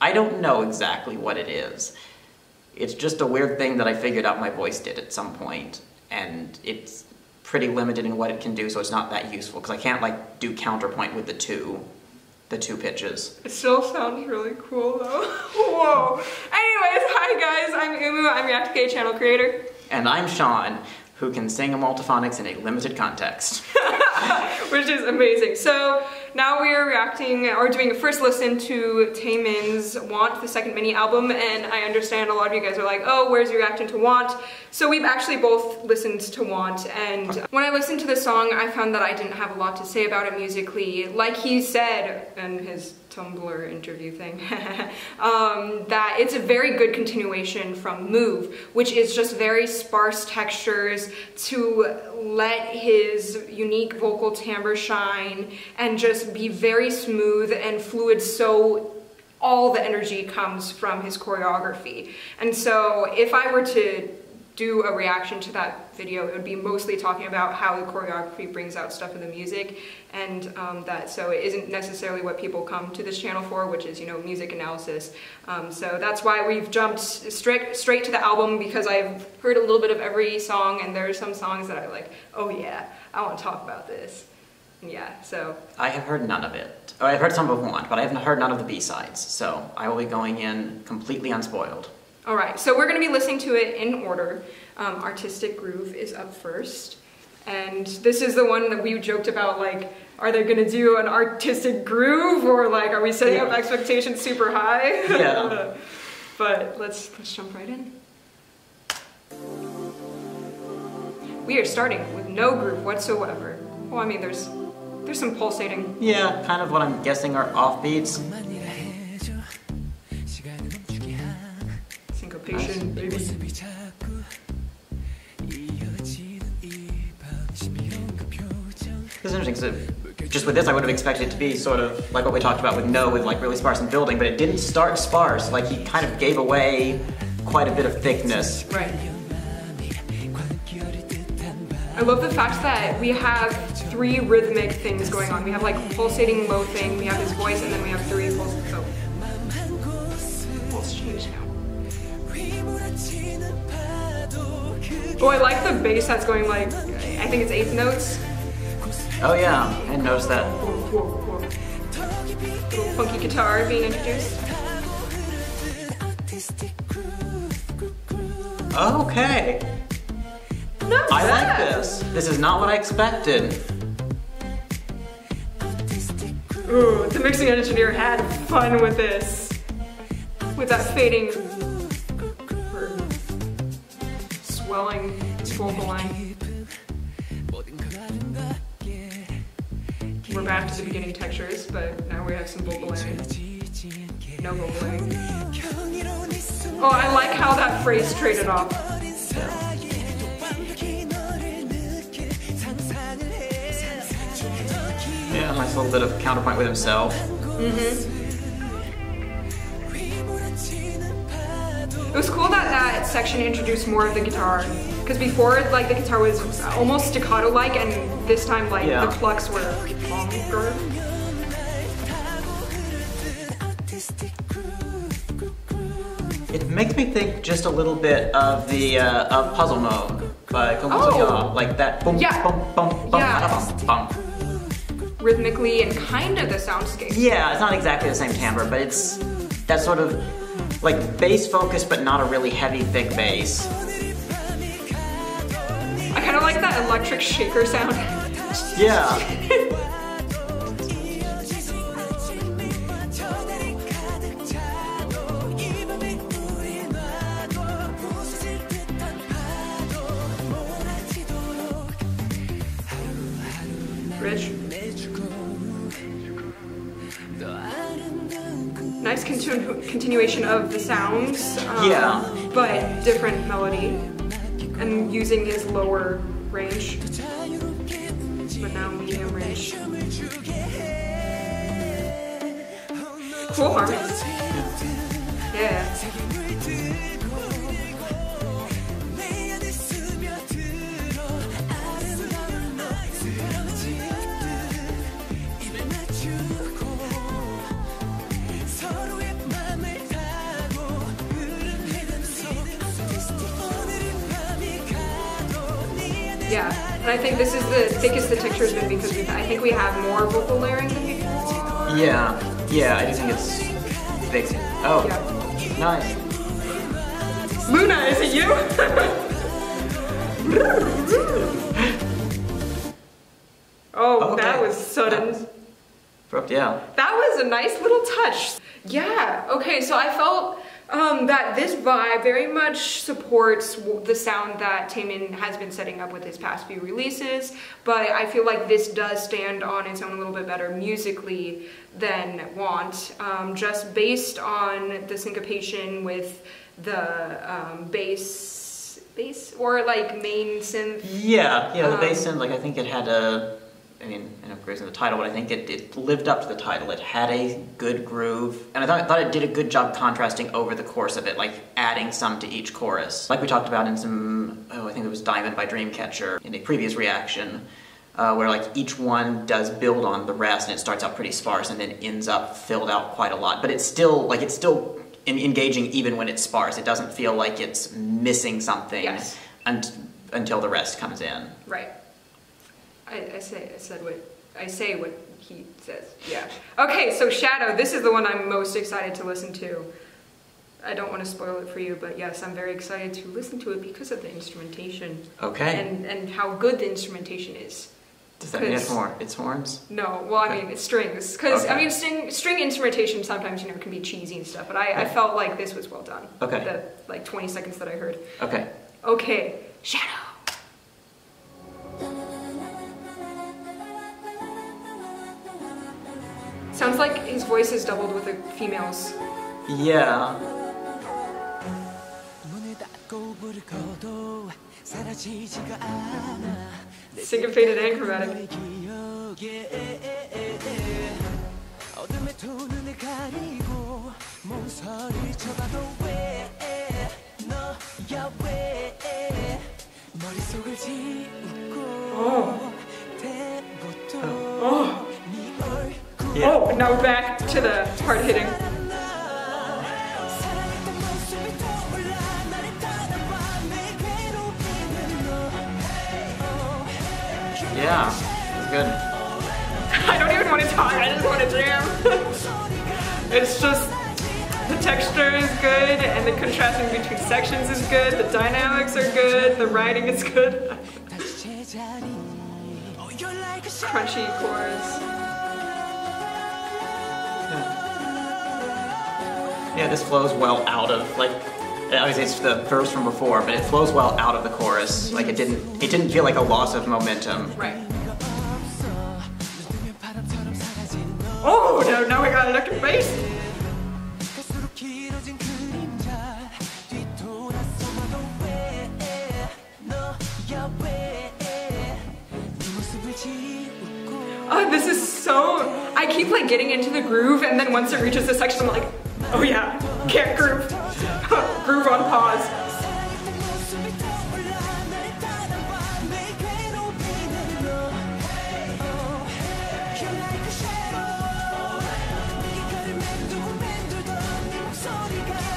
I don't know exactly what it is. It's just a weird thing that I figured out my voice did at some point, and it's pretty limited in what it can do, so it's not that useful, because I can't like do counterpoint with the two pitches. It still sounds really cool though. Whoa. Anyways, hi guys, I'm Umu, I'm ReacttotheK channel creator. And I'm Sean, who can sing multiphonics in a limited context. Which is amazing. So now we are reacting, or doing a first listen to Taemin's Want, the second mini album, and I understand a lot of you guys are like, oh, where's your reaction to Want? So we've actually both listened to Want, and when I listened to the song, I found that I didn't have a lot to say about it musically. Like he said in his Tumblr interview thing, that it's a very good continuation from Move, which is just very sparse textures to let his unique vocal timbre shine and just be very smooth and fluid, so all the energy comes from his choreography. And so if I were to do a reaction to that video, it would be mostly talking about how the choreography brings out stuff in the music, and so it isn't necessarily what people come to this channel for, which is, you know, music analysis. So that's why we've jumped straight to the album, because I've heard a little bit of every song, and there are some songs that I'm like, oh yeah, I want to talk about this. And yeah, so. I have heard none of it. Oh, I've heard some of Want, but I haven't heard none of the B-sides, so I will be going in completely unspoiled. Alright, so we're going to be listening to it in order. Artistic Groove is up first. And this is the one that we joked about, like, are they going to do an artistic groove, or like, are we setting up expectations super high? Yeah. But let's jump right in. We are starting with no groove whatsoever. Well, I mean, there's some pulsating. Yeah, kind of what I'm guessing are offbeats. Syncopation, baby. This is interesting, because just with this I would have expected it to be sort of like what we talked about with No, with like really sparse and building, but it didn't start sparse. Like, he kind of gave away quite a bit of thickness. Right. I love the fact that we have 3 rhythmic things going on. We have like pulsating low thing, we have his voice, and then we have 3 pulse. Oh. Pulse change now. Oh, I like the bass that's going like, I think it's 8th notes. Oh yeah, I hadn't noticed that. Little funky guitar being introduced. Okay. Not I bad. Like this. This is not what I expected. Ooh, the mixing engineer had fun with this. With that fading, or swelling vocal line. We're back to the beginning textures, but now we have some vocaling. No vocaling. Oh, I like how that phrase traded off. Yeah, nice little bit of counterpoint with himself. It was cool that that section introduced more of the guitar, because before, like, the guitar was almost staccato-like, and this time, like, the plucks were longer. It makes me think just a little bit of the of Puzzle Mode by Kombucha, like that boom, boom, boom, boom, boom. Rhythmically and kind of the soundscape. Yeah, it's not exactly the same timbre, but it's that sort of like bass focus, but not a really heavy, thick bass. I kind of like that electric shaker sound. Yeah. Rich. Nice continuation of the sounds, yeah, but different melody, and using his lower range, but now medium range. Cool harmonies. Yeah. Yeah, and I think this is the thickest the texture has been because I think we have more vocal layering than before. Yeah, I do think it's VIXX. Oh, yeah. Nice. LOONA, is it you? Oh, okay. That was sudden. Yeah. That was a nice little touch. Yeah, okay, so I felt that this vibe very much supports the sound that Taemin has been setting up with his past few releases, but I feel like this does stand on its own a little bit better musically than Want, just based on the syncopation with the bass or like main synth. Yeah, the bass synth, like I think it had a, I mean, and of course in the title, but I think it lived up to the title. It had a good groove, and I thought it did a good job contrasting over the course of it, like adding some to each chorus. Like we talked about in some, I think it was Diamond by Dreamcatcher in a previous reaction, where like each one does build on the rest, and it starts out pretty sparse and then ends up filled out quite a lot. But it's still engaging even when it's sparse. It doesn't feel like it's missing something. Yes. Until the rest comes in. Right. I say what he says. Yeah. Okay, so Shadow, this is the one I'm most excited to listen to. I don't want to spoil it for you, but yes, I'm very excited to listen to it because of the instrumentation. Okay. And how good the instrumentation is. Does that mean it's horns? No, well, I mean, it's strings. Because, I mean, string instrumentation sometimes, you know, can be cheesy and stuff, but I felt like this was well done. Okay. The, like, 20 seconds that I heard. Okay. Okay, Shadow. Sounds like his voice is doubled with the females. Yeah. Syncopated and chromatic. Oh. Oh. Yeah. Oh, now back to the hard hitting. Yeah, it's good. I don't even want to talk, I just want to jam. It's just, the texture is good, and the contrasting between sections is good, the dynamics are good, the writing is good. Crunchy chords. Yeah, this flows well out of, like, obviously it's the verse from before, but it flows well out of the chorus. Like it didn't feel like a loss of momentum. Right. Oh, now we got electric bass. Oh, this is so, I keep like getting into the groove, and then once it reaches this section, I'm like, oh yeah, can't groove. Groove on pause.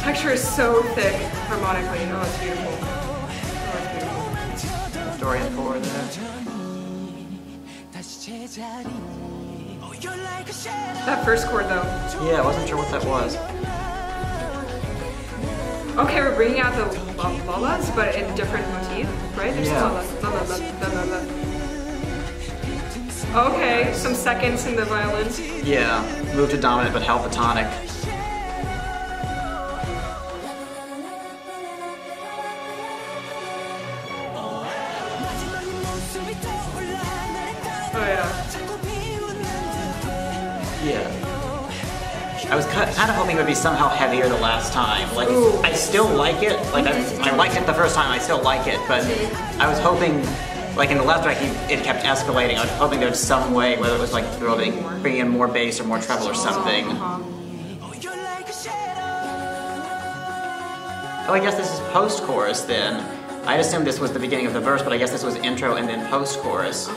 Texture is so thick harmonically. Oh, it's beautiful. Oh, it's beautiful. Story and four there. That first chord though. Yeah, I wasn't sure what that was. Okay, we're bringing out the la-las, but in a different motif, right? There's la-la. Okay, some seconds in the violins. Yeah, move to dominant but held the tonic. Oh yeah. Yeah. I was kind of hoping it would be somehow heavier the last time. Like, ooh. I still like it. Like, I liked it the first time, I still like it, but I was hoping, like in the left track, it kept escalating. I was hoping there was some way, whether it was like bringing in more bass or more treble or something. Oh, I guess this is post-chorus then. I assumed this was the beginning of the verse, but I guess this was intro and then post-chorus.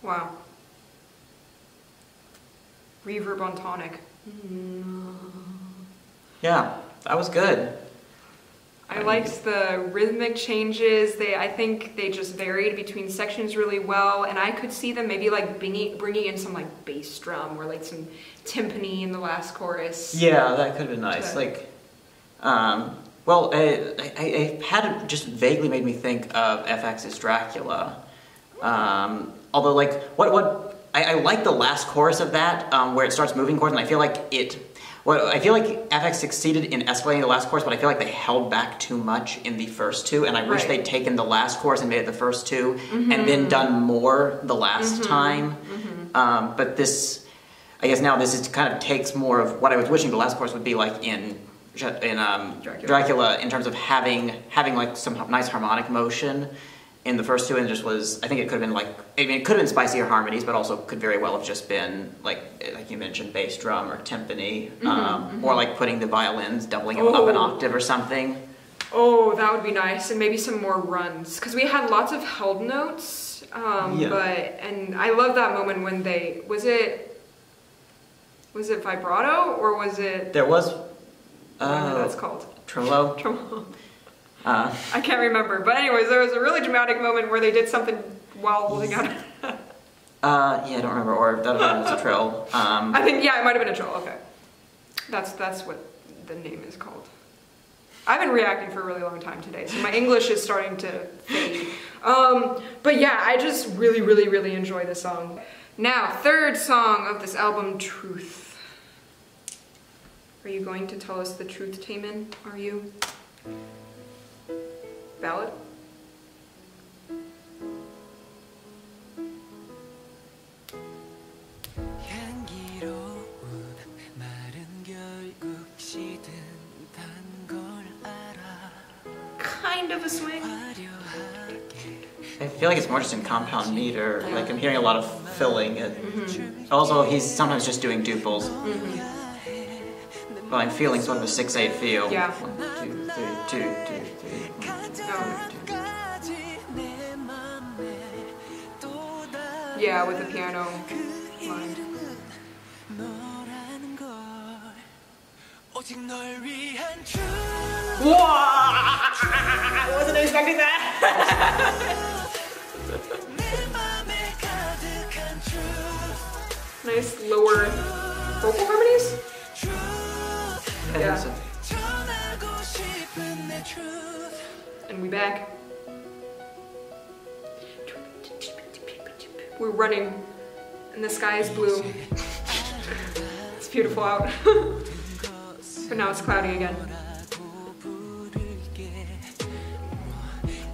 Wow. Reverb on tonic. Yeah, that was good. I liked the rhythmic changes. I think they just varied between sections really well, and I could see them maybe like bringing in some like bass drum or like some timpani in the last chorus. Yeah, that could have been nice. Like, well, I had it just vaguely made me think of FX's Dracula. Although, like, I like the last chorus of that, where it starts moving chords, and I feel like I feel like FX succeeded in escalating the last chorus, but I feel like they held back too much in the first two, and I wish they'd taken the last chorus and made it the first two, and then done more the last time. But this, I guess now this kind of takes more of what I was wishing the last chorus would be like in Dracula, in terms of having like some nice harmonic motion in the first two, and just was, I think it could have been like, I mean, it could have been spicier harmonies, but also could very well have just been like you mentioned, bass drum or timpani, or like putting the violins, doubling them up an octave or something. Oh, that would be nice, and maybe some more runs, because we had lots of held notes, and I love that moment when was it vibrato, or was it... There was... I don't know what that's called. Tremolo? Tremolo. I can't remember, but anyways, there was a really dramatic moment where they did something while holding out. Yeah, I don't remember, or that was a trill. I think, yeah, it might have been a trill, okay. That's what the name is called. I've been reacting for a really long time today, so my English is starting to fade. But yeah, I just really, really, really enjoy this song. Now, third song of this album, Truth. Are you going to tell us the truth, Taemin? Are you? Ballad? Kind of a swing. I feel like it's more just in compound meter. Yeah. Like I'm hearing a lot of filling. And also, he's sometimes just doing duples. Well, I'm feeling sort of a 6/8 feel. Yeah. 1, 2, 3, 2, 2, 3. 1, 2. Yeah, with the piano line. Whoa! I wasn't expecting that. Nice lower vocal harmonies. Yeah. And we back. We're running, and the sky is blue. It's beautiful out. But now it's cloudy again.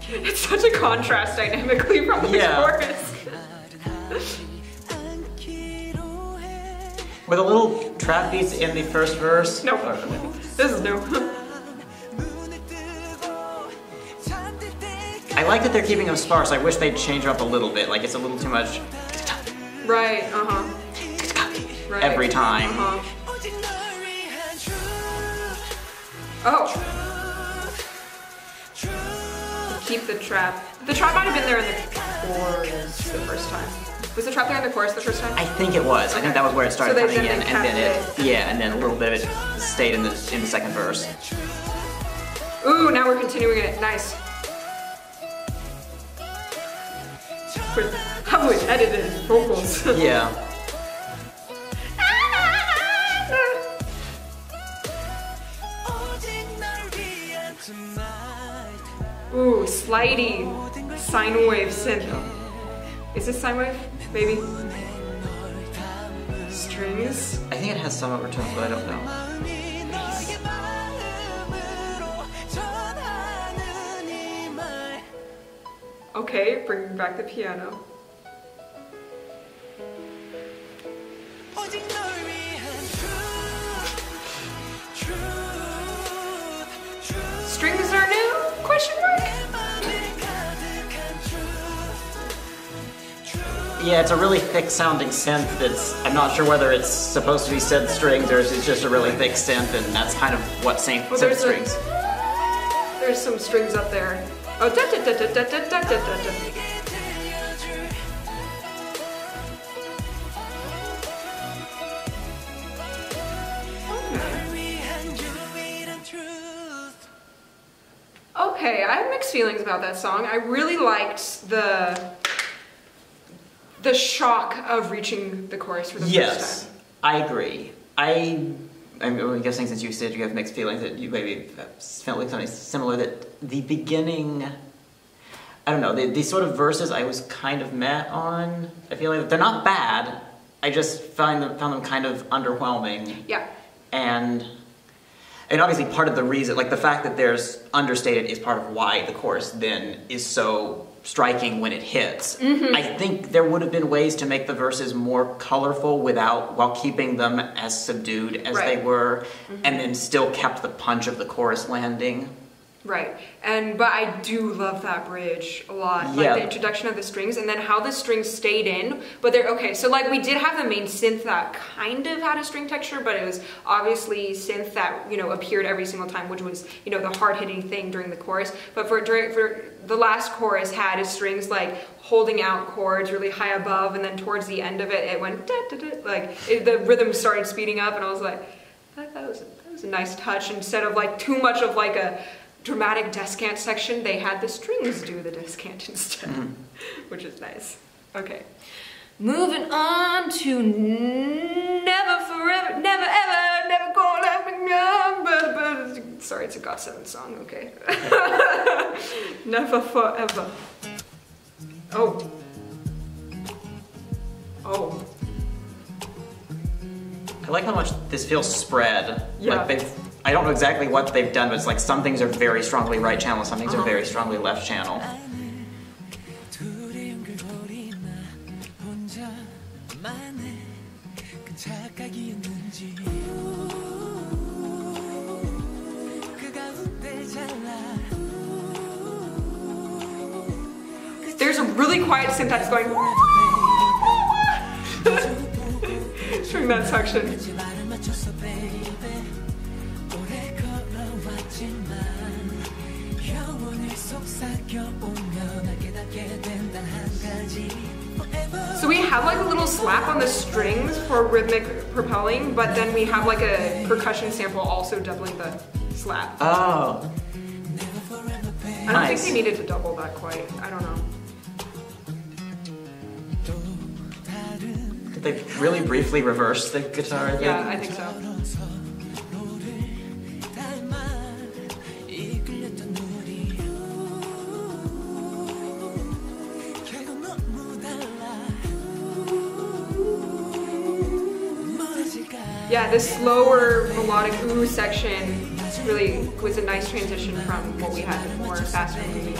It's such a contrast dynamically from the chorus. With a little trap beats in the first verse. Nope. This is new. I like that they're keeping them sparse. I wish they'd change up a little bit. Like it's a little too much. Right, Right. Every time. Oh. Keep the trap. The trap might have been there in the chorus the first time. Was the trap there in the chorus the first time? I think it was. Okay. I think that was where it started coming in, and then and then a little bit of it stayed in the second verse. Ooh, now we're continuing it. Nice. With heavily edited vocals. Yeah. Ooh, slidey sine wave synth. Is this sine wave? Maybe. Strings. I think it has some overtones, but I don't know. Okay, bringing back the piano. Strings are new? Question mark? Yeah, it's a really thick sounding synth that's, I'm not sure whether it's supposed to be synth strings or it's just a really thick synth, and that's kind of what synth strings. There's some strings up there. Oh, da da da da da da da da da. okay, I have mixed feelings about that song. I really liked the shock of reaching the chorus for the first time. I agree. I'm guessing since you said you have mixed feelings that you maybe felt like something similar, that the beginning, I don't know, the sort of verses I was kind of met on. I feel like they're not bad, I just found them kind of underwhelming. Yeah. And obviously part of the reason, like the fact that there's understated is part of why the chorus then is so striking when it hits. I think there would have been ways to make the verses more colorful while keeping them as subdued as they were, and then still kept the punch of the chorus landing. Right, but I do love that bridge a lot, like the introduction of the strings and then how the strings stayed in, but they're, okay, so like we did have the main synth that kind of had a string texture, but it was obviously synth that, you know, appeared every single time, which was, you know, the hard-hitting thing during the chorus, but for the last chorus had his strings like holding out chords really high above, and then towards the end of it, it went da-da-da, like the rhythm started speeding up, and I was like, that was a nice touch. Instead of like too much of like a dramatic descant section, they had the strings do the descant instead, which is nice. Okay, moving on to Never Forever, Never Ever, Never Gonna Let Me Go, but sorry, it's a GWSN song, okay. Never Forever. Oh. I like how much this feels spread. Yeah. Like I don't know exactly what they've done, but it's like some things are very strongly right channel, some things are very strongly left channel. There's a really quiet synth that's going during that section. So we have like a little slap on the strings for rhythmic propelling, but then we have like a percussion sample also doubling the slap. Oh. I don't think they needed to double that quite. I don't know. Did they really briefly reverse the guitar thing? Yeah, I think so. Yeah, this slower melodic ooh section really was a nice transition from what we had before, faster moving.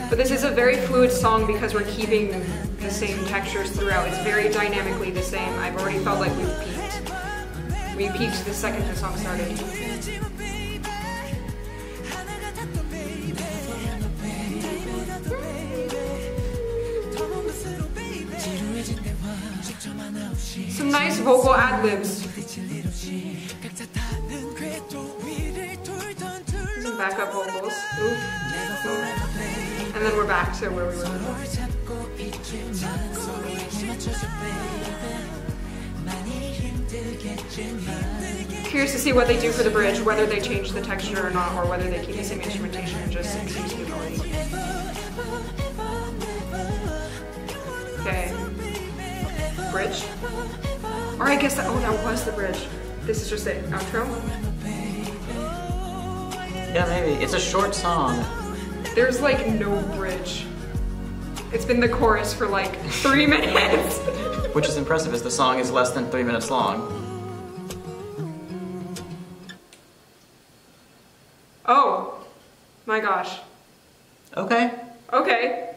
But this is a very fluid song because we're keeping the same textures throughout. It's very dynamically the same. I've already felt like we've peaked. We peaked the second the song started. Some nice vocal ad-libs. Some backup vocals. Ooh. And then we're back to where we were before. Curious to see what they do for the bridge, whether they change the texture or not, or whether they keep the same instrumentation and just increase the melody. Okay. Bridge? Or I guess that, oh, that was the bridge. This is just the outro? Yeah, maybe. It's a short song. There's like no bridge. It's been the chorus for like 3 minutes. Which is impressive as the song is less than 3 minutes long. Oh, my gosh. Okay. Okay.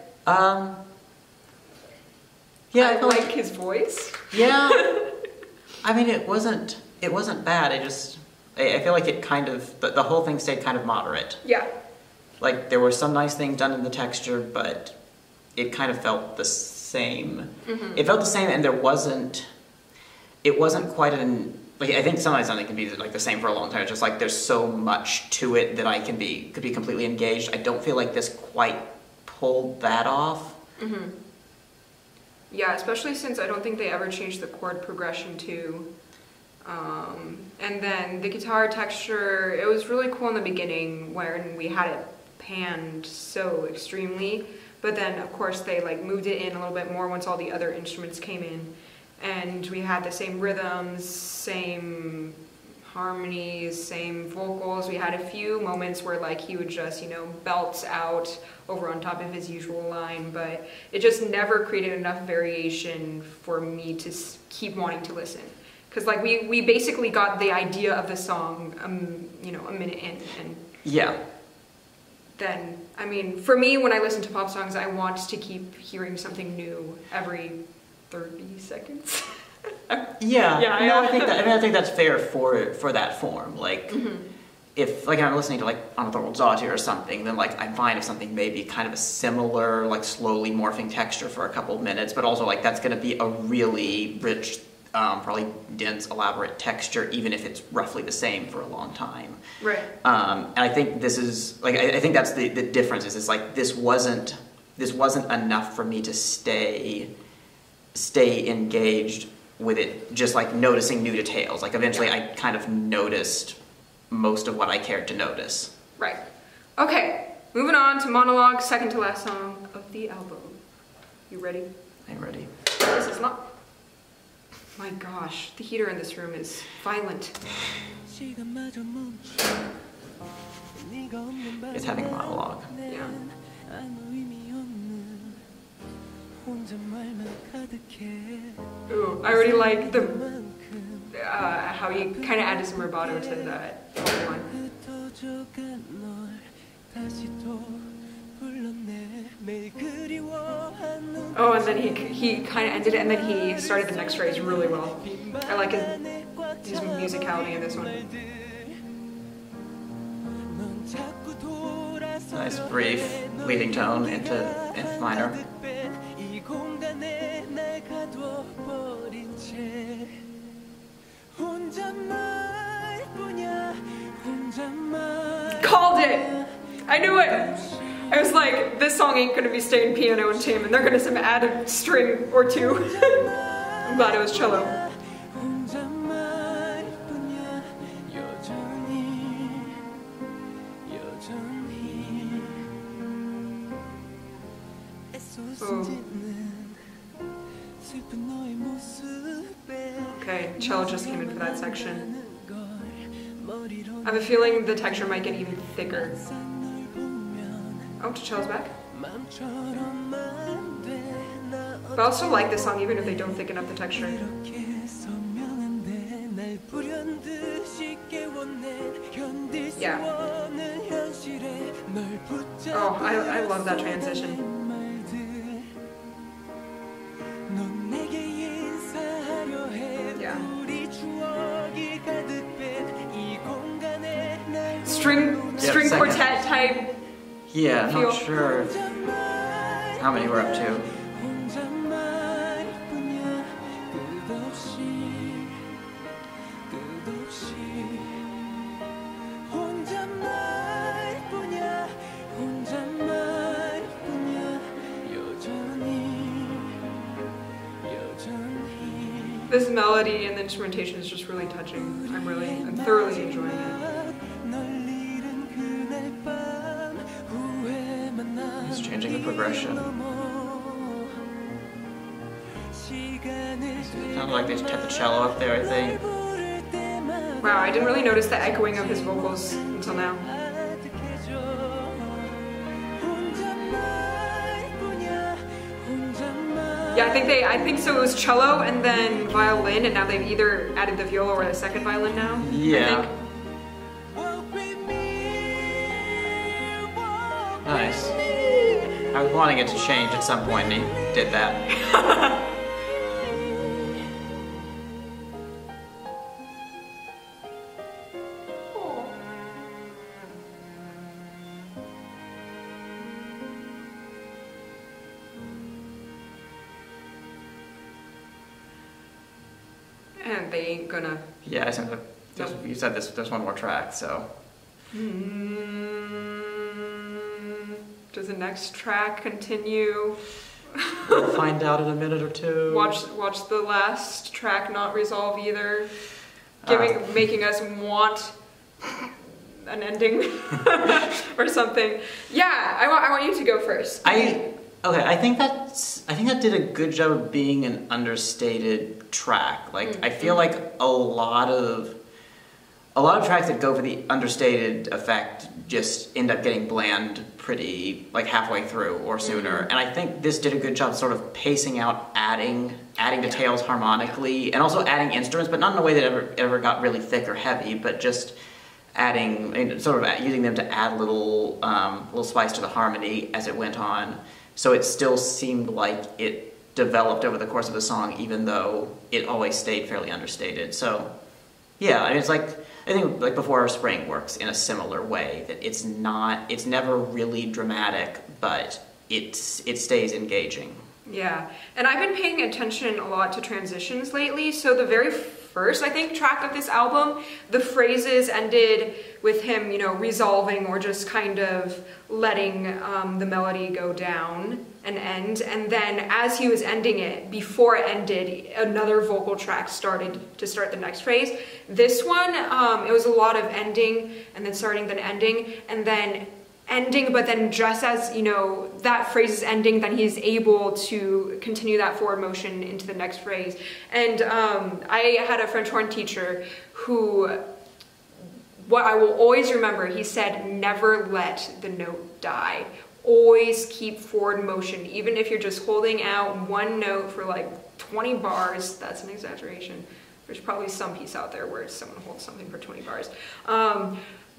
Yeah, I like his voice. Yeah. I mean, it wasn't bad. I feel like it kind of, the whole thing stayed kind of moderate. Yeah. Like, there were some nice things done in the texture, but it kind of felt the same. It felt the same, and it wasn't quite like, I think sometimes something can be like the same for a long time. It's just like there's so much to it that I could be completely engaged. I don't feel like this quite pulled that off. Yeah, especially since I don't think they ever changed the chord progression to And then the guitar texture, it was really cool in the beginning when we had it panned so extremely, but then of course they like moved it in a little bit more once all the other instruments came in, and we had the same rhythms, same harmonies, same vocals. We had a few moments where like he would just, you know, belt out over on top of his usual line, but it just never created enough variation for me to keep wanting to listen. Because like we basically got the idea of the song, you know, a minute in, and yeah. Then, I mean, for me, when I listen to pop songs, I want to keep hearing something new every 30 seconds. Yeah. Yeah. No, I think that's fair for that form. Like, if like I'm listening to like On the World Zati or something, then like I'm fine if something may be kind of a similar, like slowly morphing texture for a couple of minutes, but also like that's going to be a really rich, probably dense, elaborate texture, even if it's roughly the same for a long time. Right. And I think this is like I think that's the difference. Is like this wasn't enough for me to stay engaged with it. Just like noticing new details. Like eventually, I kind of noticed most of what I cared to notice. Right. Okay. Moving on to Monologue, second to last song of the album. You ready? I'm ready. This is not. My gosh, the heater in this room is violent. It's having a monologue. Yeah. Ooh, I already like the how he kind of added some rubato to that one. Oh, and then he kind of ended it, and then he started the next phrase really well. I like his musicality in this one. Nice brief leading tone into F minor. Called it! I knew it! I was like, this song ain't gonna be staying piano and Taemin. They're gonna add a string or two. I'm glad it was cello. Oh. Okay, cello just came in for that section. I have a feeling the texture might get even thicker. Oh, cello's back. But I also like this song even if they don't thicken up the texture. Yeah. Oh, I love that transition. Yeah. String quartet type. Yeah, I'm not sure how many we're up to. This melody and the instrumentation is just really touching. I'm thoroughly enjoying it. He's changing the progression. Sounds like they just had the cello up there, I think. Wow, I didn't really notice the echoing of his vocals until now. Yeah, I think so. It was cello and then violin, and now they've either added the viola or a second violin now. Yeah. Nice. I was wanting it to change at some point, and he did that. And they ain't gonna. Yeah, I think you said there's one more track, so. Does the next track continue? We'll find out in a minute or two. Watch the last track not resolve either. making us want an ending or something. Yeah, I want you to go first. Okay, I think that did a good job of being an understated track. Like, I feel like a lot of tracks that go for the understated effect just end up getting bland pretty, like, halfway through or sooner. And I think this did a good job sort of pacing out, adding details harmonically, and also adding instruments, but not in a way that ever got really thick or heavy, but just adding, and sort of using them to add little spice to the harmony as it went on. So it still seemed like it developed over the course of the song, even though it always stayed fairly understated. So, yeah, I mean, I think like Before Our Spring works in a similar way, that it's never really dramatic, but it stays engaging. Yeah, and I've been paying attention a lot to transitions lately, so the very first, I think, track of this album, the phrases ended with him, resolving or just kind of letting the melody go down and end, and then as he was ending it, before it ended, another vocal track started to start the next phrase. This one, it was a lot of ending, and then starting, then ending, and then ending, but then just as, that phrase is ending, then he's able to continue that forward motion into the next phrase. And I had a French horn teacher who, what I will always remember, he said, never let the note die. Always keep forward motion, even if you're just holding out one note for like 20 bars, that's an exaggeration. There's probably some piece out there where someone holds something for 20 bars.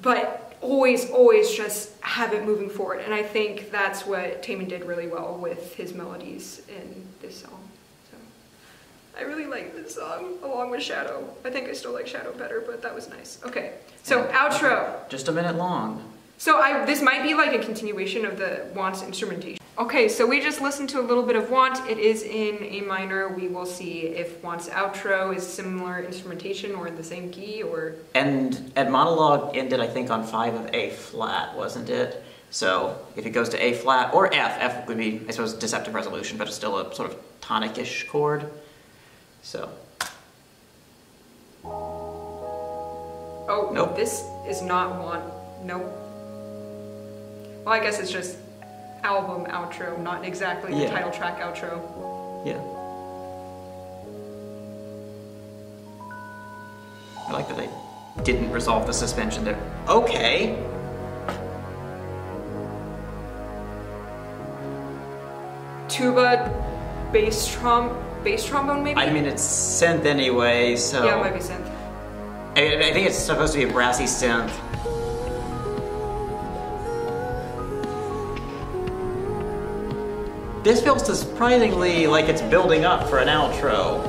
But always just have it moving forward. And I think that's what Taemin did really well with his melodies in this song. So I really like this song, along with Shadow. I think I still like Shadow better, but that was nice. Okay, so outro. Just a minute long. So this might be like a continuation of the Want's instrumentation. Okay, so we just listened to a little bit of Want. It is in A minor. We will see if Want's outro is similar instrumentation or in the same key or... And monologue ended, I think, on 5 of A flat, wasn't it? So if it goes to A flat or F would be, I suppose, deceptive resolution, but it's still a sort of tonic-ish chord. So. Oh, nope. This is not Want. Nope. Well, I guess it's just album outro, not exactly the title track outro. Yeah. I like that they didn't resolve the suspension there. Okay. Tuba, bass trombone maybe? I mean, it's synth anyway, so... Yeah, it might be synth. I think it's supposed to be a brassy synth. This feels surprisingly like it's building up for an outro.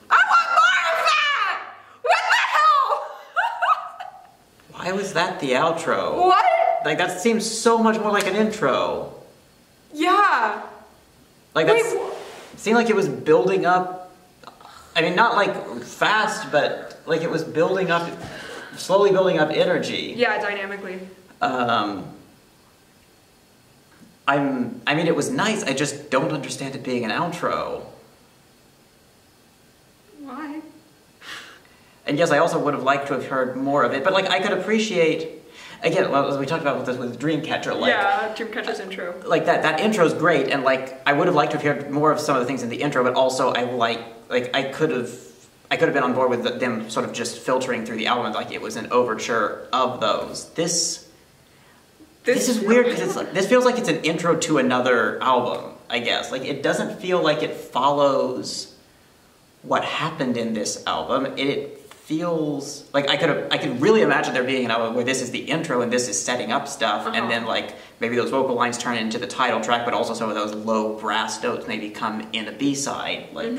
I want more of that! What the hell? Why was that the outro? What? Like, that seems so much more like an intro. Yeah. Like, it seemed like it was building up. I mean, not like fast, but like it was building up, slowly building up energy. Yeah, dynamically. I mean, it was nice. I just don't understand it being an outro. Why? And yes, I also would have liked to have heard more of it, but like I could appreciate. Again, well, as we talked about with this with Dreamcatcher, like Dreamcatcher's intro. Like that intro's great, and like I would have liked to have heard more of some of the things in the intro, but also I could have been on board with them sort of just filtering through the album like it was an overture of those. This is weird because this feels like it's an intro to another album, I guess. Like it doesn't feel like it follows what happened in this album. It feels like I could really imagine there being an album where this is the intro and this is setting up stuff, and then like maybe those vocal lines turn into the title track, but also some of those low brass notes maybe come in a B-side. Like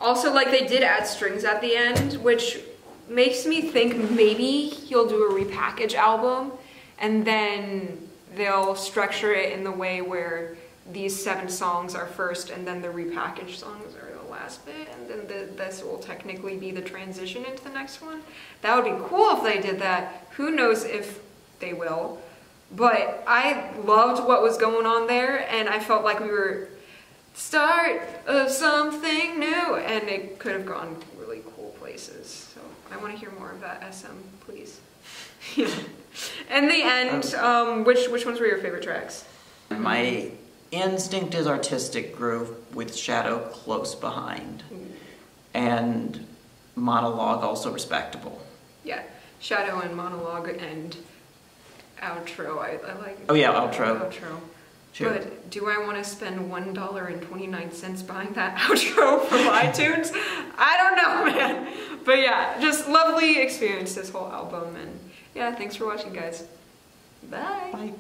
also, like they did add strings at the end, which makes me think maybe he'll do a repackage album, and then they'll structure it in the way where these 7 songs are first, and then the repackaged songs are the last bit, and then this will technically be the transition into the next one. That would be cool if they did that. Who knows if they will. but I loved what was going on there, and I felt like we were start of something new, and it could have gone really cool places. So I want to hear more of that, SM, please. In the end, which ones were your favorite tracks? My instinct is Artistic Groove with Shadow close behind. And Monologue also respectable. Yeah, Shadow and Monologue and Outro. I like. Oh yeah, Outro. Outro. Sure. But do I want to spend $1.29 buying that outro from iTunes? I don't know, man. But yeah, just lovely experience this whole album, and yeah, thanks for watching, guys. Bye. Bye.